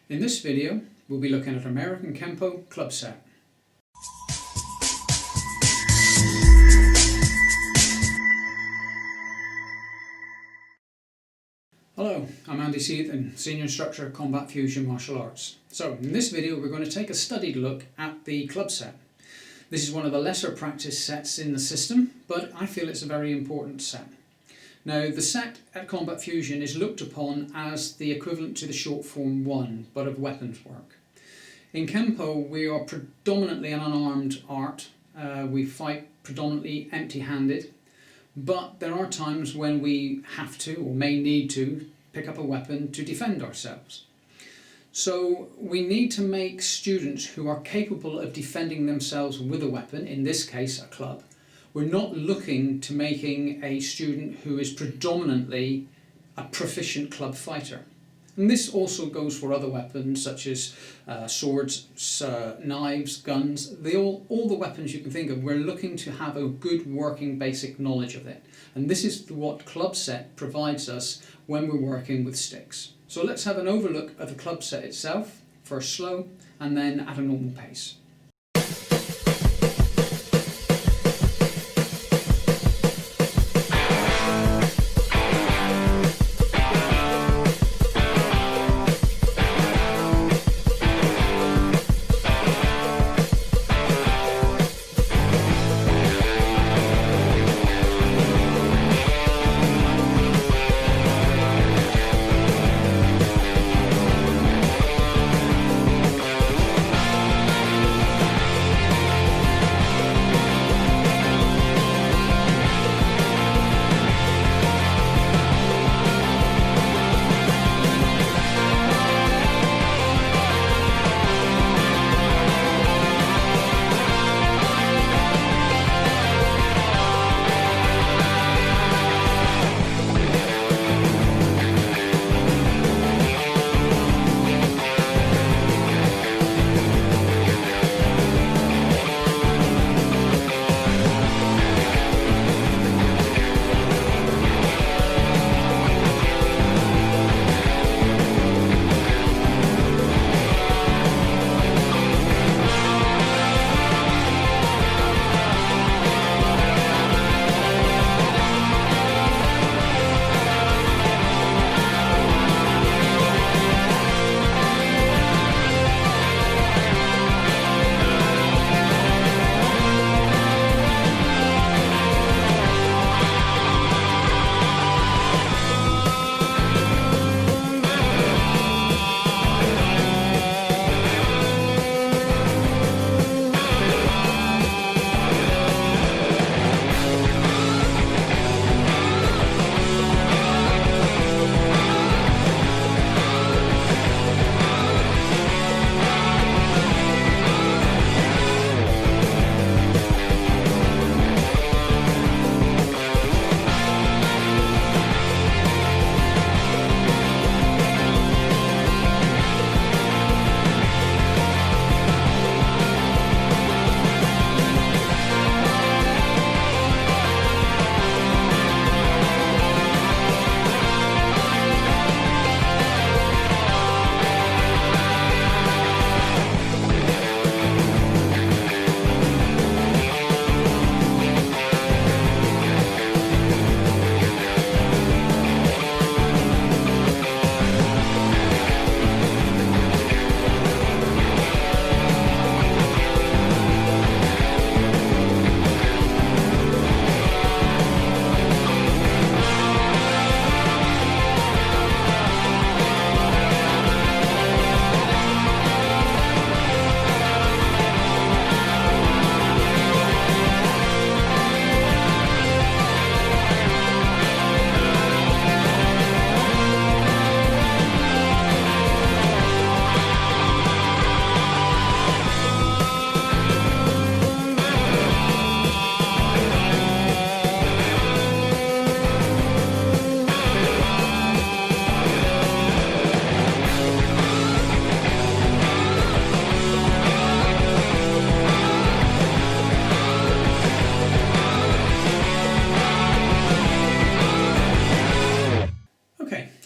In this video, we'll be looking at American Kenpo club set. Hello, I'm Andy Seathan, Senior Instructor at Combat Fusion Martial Arts. So, in this video we're going to take a studied look at the club set. This is one of the lesser practice sets in the system, but I feel it's a very important set. Now, the set at Combat Fusion is looked upon as the equivalent to the short form 1, but of weapons work. In Kenpo, we are predominantly an unarmed art. We fight predominantly empty-handed, but there are times when we have to, or may need to, pick up a weapon to defend ourselves. So we need to make students who are capable of defending themselves with a weapon, in this case a club. We're not looking to making a student who is predominantly a proficient club fighter. And this also goes for other weapons such as swords, knives, guns, all the weapons you can think of. We're looking to have a good working basic knowledge of it. And this is what club set provides us when we're working with sticks. So let's have an overlook at the club set itself, first slow and then at a normal pace.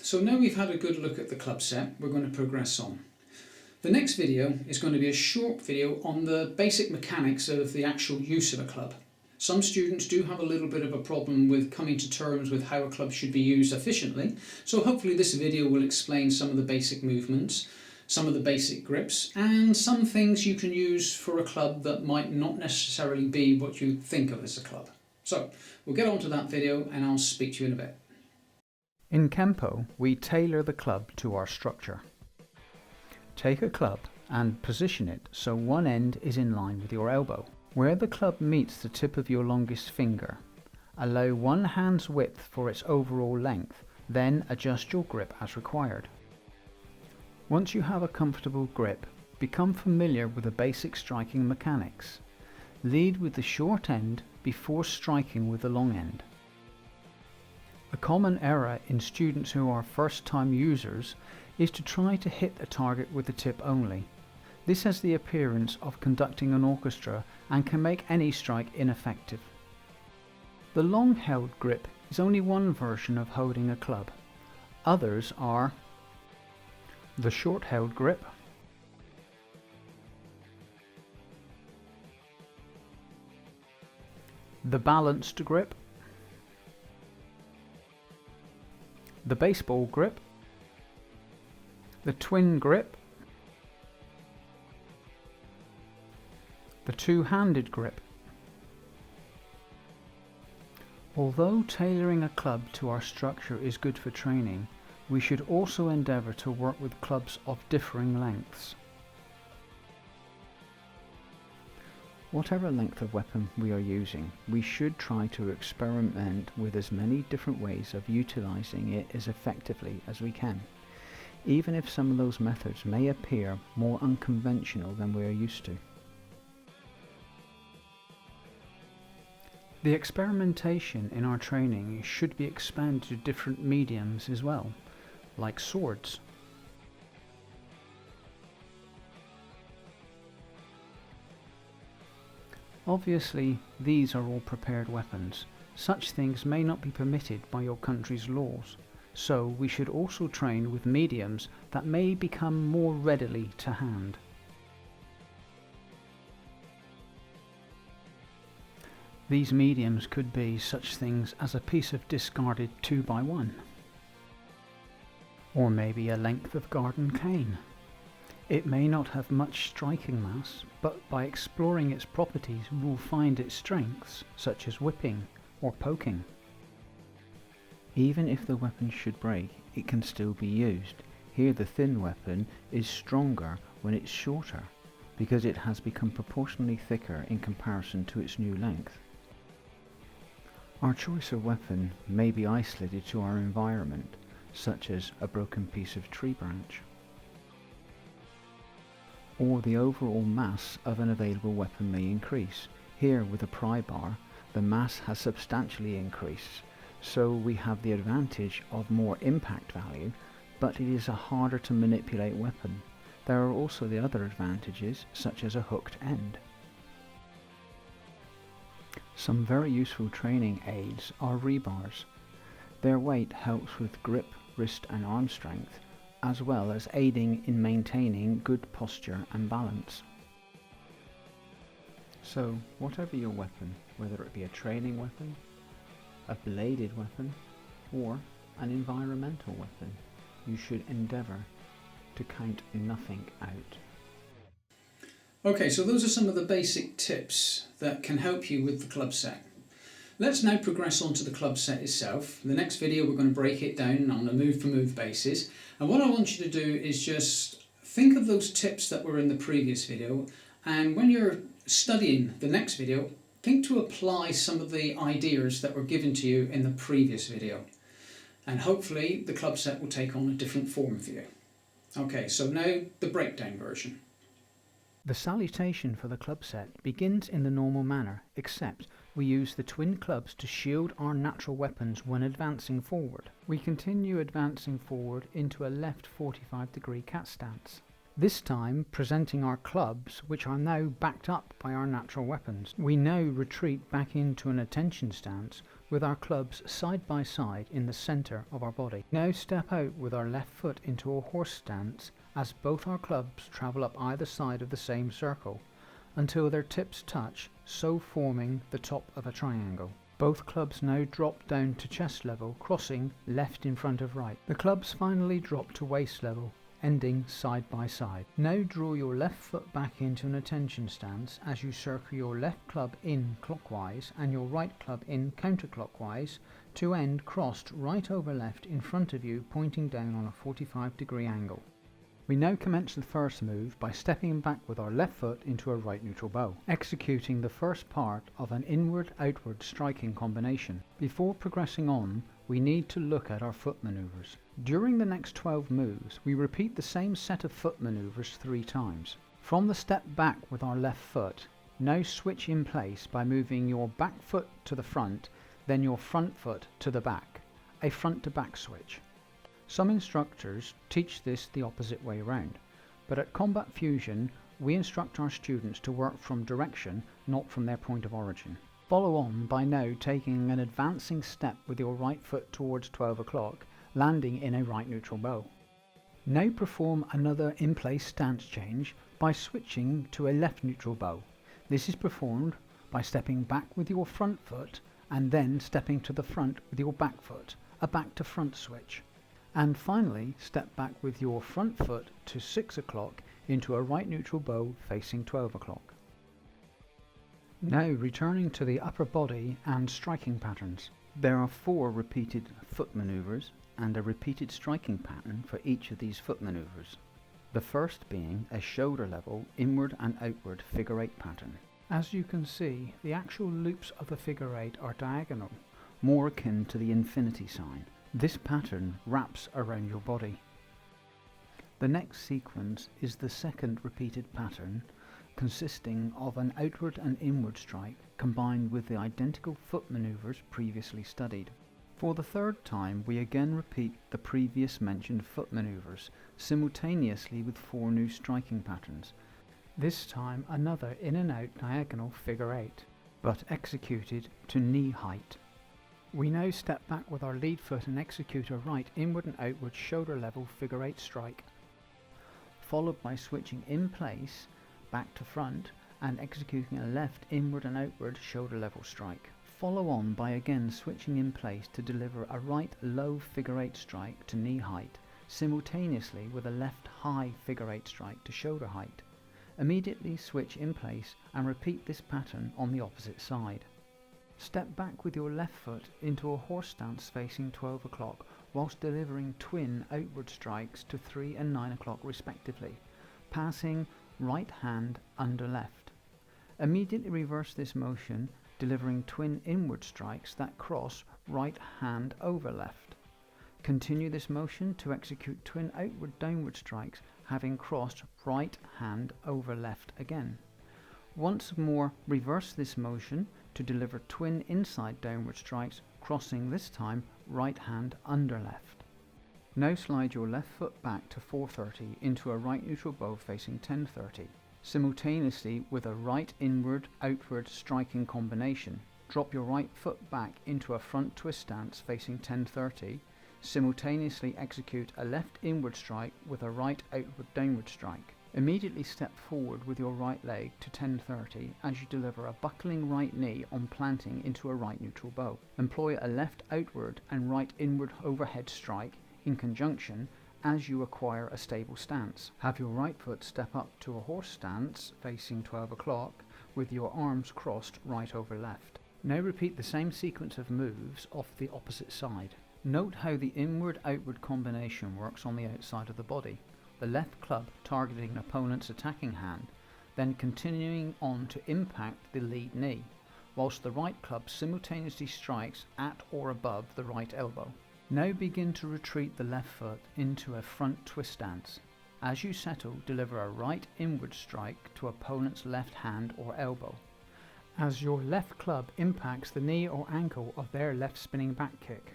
So now we've had a good look at the club set, we're going to progress on. The next video is going to be a short video on the basic mechanics of the actual use of a club. Some students do have a little bit of a problem with coming to terms with how a club should be used efficiently, so hopefully this video will explain some of the basic movements, some of the basic grips, and some things you can use for a club that might not necessarily be what you think of as a club. So we'll get on to that video and I'll speak to you in a bit. In Kenpo, we tailor the club to our structure. Take a club and position it so one end is in line with your elbow. Where the club meets the tip of your longest finger, allow one hand's width for its overall length, then adjust your grip as required. Once you have a comfortable grip, become familiar with the basic striking mechanics. Lead with the short end before striking with the long end. A common error in students who are first-time users is to try to hit a target with the tip only. This has the appearance of conducting an orchestra and can make any strike ineffective. The long-held grip is only one version of holding a club. Others are the short-held grip, the balanced grip, the baseball grip, the twin grip, the two-handed grip. Although tailoring a club to our structure is good for training, we should also endeavour to work with clubs of differing lengths. Whatever length of weapon we are using, we should try to experiment with as many different ways of utilising it as effectively as we can, even if some of those methods may appear more unconventional than we are used to. The experimentation in our training should be expanded to different mediums as well, like swords. Obviously, these are all prepared weapons. Such things may not be permitted by your country's laws, so we should also train with mediums that may become more readily to hand. These mediums could be such things as a piece of discarded 2x1, or maybe a length of garden cane. It may not have much striking mass, but by exploring its properties we will find its strengths, such as whipping or poking. Even if the weapon should break, it can still be used. Here the thin weapon is stronger when it's shorter, because it has become proportionally thicker in comparison to its new length. Our choice of weapon may be isolated to our environment, such as a broken piece of tree branch, or the overall mass of an available weapon may increase. Here with a pry bar, the mass has substantially increased, so we have the advantage of more impact value, but it is a harder to manipulate weapon. There are also the other advantages, such as a hooked end. Some very useful training aids are rebars. Their weight helps with grip, wrist and arm strength, as well as aiding in maintaining good posture and balance. So, whatever your weapon, whether it be a training weapon, a bladed weapon, or an environmental weapon, you should endeavour to count nothing out. Okay, so those are some of the basic tips that can help you with the club set. Let's now progress on to the club set itself. In the next video we're going to break it down on a move-for-move basis, and what I want you to do is just think of those tips that were in the previous video, and when you're studying the next video, think to apply some of the ideas that were given to you in the previous video, and hopefully the club set will take on a different form for you. Okay, so now the breakdown version. The salutation for the club set begins in the normal manner, except we use the twin clubs to shield our natural weapons when advancing forward. We continue advancing forward into a left 45-degree cat stance. This time presenting our clubs, which are now backed up by our natural weapons. We now retreat back into an attention stance with our clubs side by side in the centre of our body. Now step out with our left foot into a horse stance as both our clubs travel up either side of the same circle until their tips touch, so forming the top of a triangle. Both clubs now drop down to chest level, crossing left in front of right. The clubs finally drop to waist level, ending side by side. Now draw your left foot back into an attention stance as you circle your left club in clockwise and your right club in counterclockwise to end crossed right over left in front of you, pointing down on a 45-degree angle. We now commence the first move by stepping back with our left foot into a right neutral bow, executing the first part of an inward-outward striking combination. Before progressing on, we need to look at our foot maneuvers. During the next 12 moves, we repeat the same set of foot maneuvers 3 times. From the step back with our left foot, now switch in place by moving your back foot to the front, then your front foot to the back, a front to back switch. Some instructors teach this the opposite way around, but at Combat Fusion we instruct our students to work from direction, not from their point of origin. Follow on by now taking an advancing step with your right foot towards 12 o'clock, landing in a right neutral bow. Now perform another in-place stance change by switching to a left neutral bow. This is performed by stepping back with your front foot and then stepping to the front with your back foot, a back to front switch. And finally step back with your front foot to 6 o'clock into a right neutral bow facing 12 o'clock. Now returning to the upper body and striking patterns. There are 4 repeated foot maneuvers and a repeated striking pattern for each of these foot maneuvers. The first being a shoulder level inward and outward figure 8 pattern. As you can see, the actual loops of the figure 8 are diagonal, more akin to the infinity sign. This pattern wraps around your body. The next sequence is the second repeated pattern, consisting of an outward and inward strike combined with the identical foot maneuvers previously studied. For the third time we again repeat the previous mentioned foot maneuvers simultaneously with 4 new striking patterns, this time another in and out diagonal figure 8, but executed to knee height. We now step back with our lead foot and execute a right inward and outward shoulder level figure 8 strike, followed by switching in place back to front and executing a left inward and outward shoulder level strike. Follow on by again switching in place to deliver a right low figure 8 strike to knee height, simultaneously with a left high figure 8 strike to shoulder height. Immediately switch in place and repeat this pattern on the opposite side. Step back with your left foot into a horse stance facing 12 o'clock whilst delivering twin outward strikes to 3 and 9 o'clock respectively, passing right hand under left. Immediately reverse this motion, delivering twin inward strikes that cross right hand over left. Continue this motion to execute twin outward downward strikes having crossed right hand over left again. Once more reverse this motion to deliver twin inside downward strikes, crossing this time right hand under left. Now slide your left foot back to 4:30 into a right neutral bow facing 10:30, simultaneously with a right inward outward striking combination. Drop your right foot back into a front twist stance facing 10:30, simultaneously execute a left inward strike with a right outward downward strike. Immediately step forward with your right leg to 10:30 as you deliver a buckling right knee on planting into a right neutral bow. Employ a left outward and right inward overhead strike in conjunction as you acquire a stable stance. Have your right foot step up to a horse stance facing 12 o'clock with your arms crossed right over left. Now repeat the same sequence of moves off the opposite side. Note how the inward-outward combination works on the outside of the body. The left club targeting an opponent's attacking hand, then continuing on to impact the lead knee, whilst the right club simultaneously strikes at or above the right elbow. Now begin to retreat the left foot into a front twist stance. As you settle, deliver a right inward strike to opponent's left hand or elbow, as your left club impacts the knee or ankle of their left spinning back kick.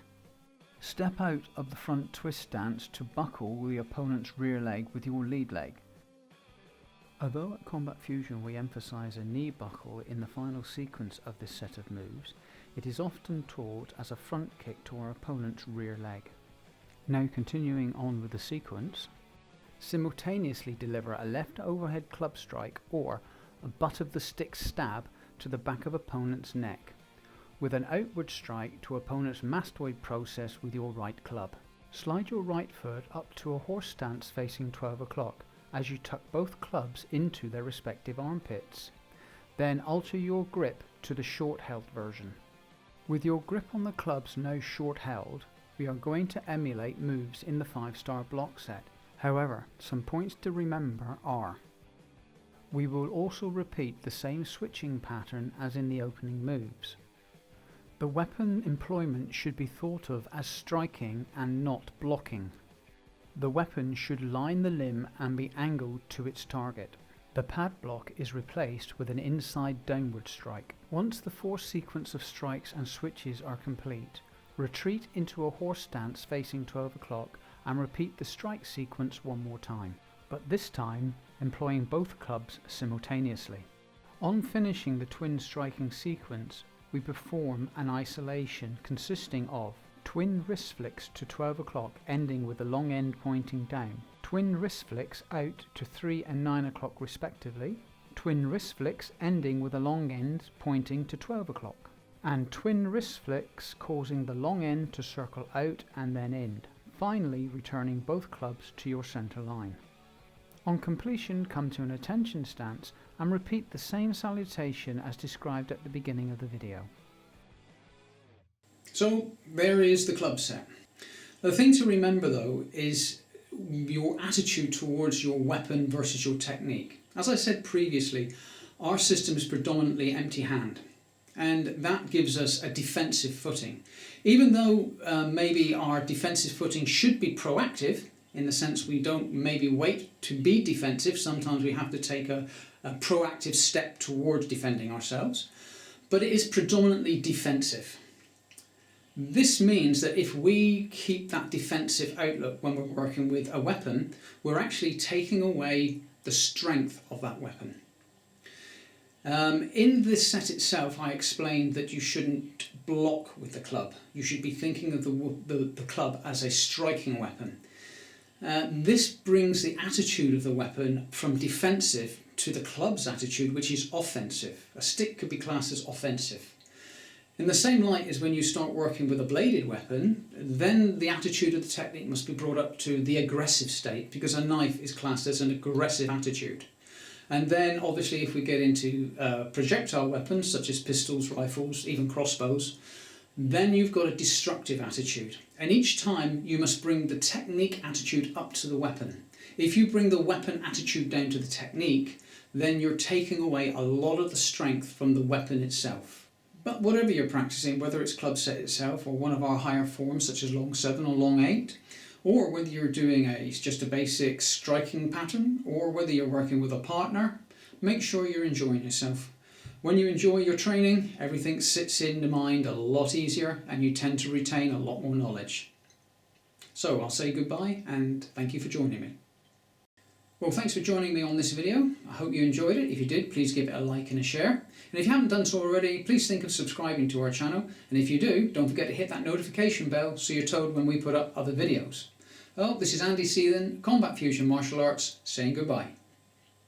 Step out of the front twist stance to buckle the opponent's rear leg with your lead leg. Although at Combat Fusion we emphasise a knee buckle in the final sequence of this set of moves, it is often taught as a front kick to our opponent's rear leg. Now continuing on with the sequence, Simultaneously deliver a left overhead club strike or a butt of the stick stab to the back of opponent's neck, with an outward strike to opponent's mastoid process with your right club. Slide your right foot up to a horse stance facing 12 o'clock as you tuck both clubs into their respective armpits. Then alter your grip to the short held version. With your grip on the clubs now short held, we are going to emulate moves in the 5-star block set. However, some points to remember are: we will also repeat the same switching pattern as in the opening moves. The weapon employment should be thought of as striking and not blocking. The weapon should line the limb and be angled to its target. The pad block is replaced with an inside downward strike. Once the 4 sequence of strikes and switches are complete, retreat into a horse stance facing 12 o'clock and repeat the strike sequence one more time, but this time employing both clubs simultaneously. On finishing the twin striking sequence, we perform an isolation consisting of twin wrist flicks to 12 o'clock ending with the long end pointing down, twin wrist flicks out to 3 and 9 o'clock respectively, twin wrist flicks ending with a long end pointing to 12 o'clock, and twin wrist flicks causing the long end to circle out and then end, finally returning both clubs to your center line. On completion, come to an attention stance and repeat the same salutation as described at the beginning of the video. So there is the club set. The thing to remember though is your attitude towards your weapon versus your technique. As I said previously, our system is predominantly empty hand, and that gives us a defensive footing. Even though maybe our defensive footing should be proactive, in the sense we don't maybe wait to be defensive, sometimes we have to take a proactive step towards defending ourselves, but it is predominantly defensive. This means that if we keep that defensive outlook when we're working with a weapon, we're actually taking away the strength of that weapon. In this set itself, I explained that you shouldn't block with the club. You should be thinking of the club as a striking weapon. This brings the attitude of the weapon from defensive to the club's attitude, which is offensive. A stick could be classed as offensive. In the same light as when you start working with a bladed weapon, then the attitude of the technique must be brought up to the aggressive state, because a knife is classed as an aggressive attitude. And then obviously if we get into projectile weapons such as pistols, rifles, even crossbows, then you've got a destructive attitude. And each time you must bring the technique attitude up to the weapon. If you bring the weapon attitude down to the technique, then you're taking away a lot of the strength from the weapon itself. But whatever you're practicing, whether it's club set itself or one of our higher forms such as long 7 or long 8, or whether you're doing just a basic striking pattern, or whether you're working with a partner, make sure you're enjoying yourself. When you enjoy your training, everything sits in the mind a lot easier and you tend to retain a lot more knowledge. So I'll say goodbye and thank you for joining me. Well, thanks for joining me on this video. I hope you enjoyed it. If you did, please give it a like and a share. And if you haven't done so already, please think of subscribing to our channel. And if you do, don't forget to hit that notification bell so you're told when we put up other videos. Well, this is Andy Seethan, Combat Fusion Martial Arts, saying goodbye.